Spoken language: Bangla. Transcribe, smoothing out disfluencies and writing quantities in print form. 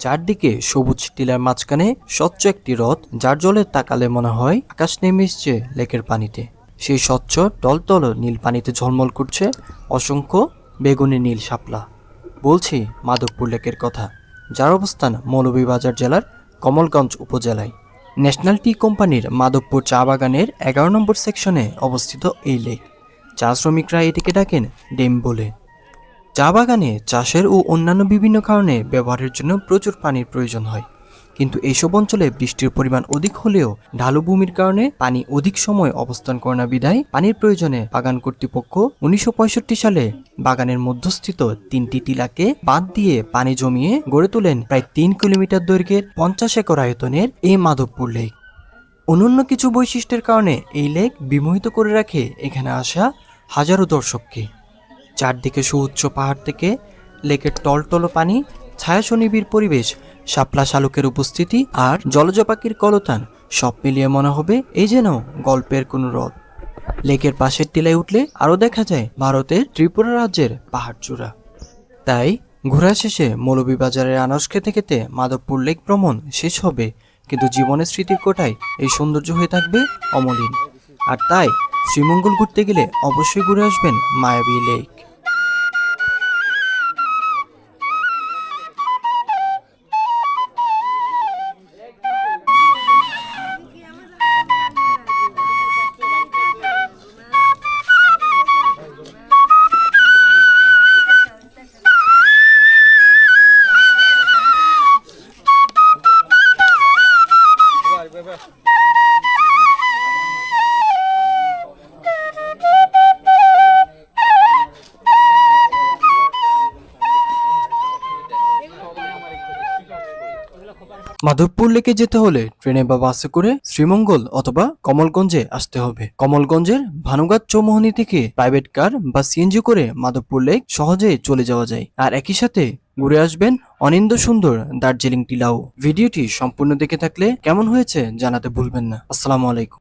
চারদিকে সবুজ টিলার মাঝখানে স্বচ্ছ একটি হ্রদ, যার জলে তাকালে মনে হয় আকাশ নেমে এসছে লেকের পানিতে। সেই স্বচ্ছ টলটল নীল পানিতে ঝলমল করছে অসংখ্য বেগুনি নীল শাপলা। বলছি মাধবপুর লেকের কথা, যার অবস্থান মৌলভীবাজার জেলার কমলগঞ্জ উপজেলায়। ন্যাশনাল টি কোম্পানির মাধবপুর চা বাগানের 11 নম্বর সেকশনে অবস্থিত এই লেক। চা শ্রমিকরা এটিকে ডাকেন ডেম বলে। চা বাগানে চাষের ও অন্যান্য বিভিন্ন কারণে ব্যবহারের জন্য প্রচুর পানির প্রয়োজন হয়, কিন্তু এইসব অঞ্চলে বৃষ্টির পরিমাণ অধিক হলেও ঢালু ভূমির কারণে পানি অধিক সময় অবস্থান করে না বিধায় পানির প্রয়োজনে বাগান কর্তৃপক্ষ 1965 সালে বাগানের মধ্যস্থিত 3টি টিলাকে বাঁধ দিয়ে পানি জমিয়ে গড়ে তোলেন প্রায় 3 কিলোমিটার দৈর্ঘ্যের 50 একর আয়তনের এই মাধবপুর লেক। অনন্য কিছু বৈশিষ্ট্যের কারণে এই লেক বিমোহিত করে রাখে এখানে আসা হাজারো দর্শককে। চারদিকে সুউচ্চ পাহাড় থেকে লেকের টলটল পানি, ছায়াশো নিবিড় পরিবেশ, শাপলা শালুকের উপস্থিতি আর জলজ পাখির কলতান, সব মিলিয়ে মনে হবে এই যেন গল্পের কোনো হ্রদ। লেকের পাশের টিলায় উঠলে আরও দেখা যায় ভারতের ত্রিপুরা রাজ্যের পাহাড় চূড়া। তাই ঘোরা শেষে মৌলভীবাজারের আনারস খেতে খেতে মাধবপুর লেক ভ্রমণ শেষ হবে, কিন্তু জীবনের স্মৃতির কোটায় এই সৌন্দর্য হয়ে থাকবে অমলিন। আর তাই শ্রীমঙ্গল ঘুরতে গেলে অবশ্যই ঘুরে আসবেন মায়াবী লেক। মাধবপুর লেকে যেতে হলে ট্রেনে বা বাসে করে শ্রীমঙ্গল অথবা কমলগঞ্জে আসতে হবে। কমলগঞ্জের ভানুগাছ চৌমুহনী থেকে প্রাইভেট কার বা সিএনজি করে মাধবপুর লেক সহজেই চলে যাওয়া যায়। আর একই সাথে ঘুরে আসবেন অনিন্দ্য সুন্দর দার্জিলিং টিলাও। ভিডিওটি সম্পূর্ণ দেখে থাকলে কেমন হয়েছে জানাতে ভুলবেন না। আসসালামু আলাইকুম।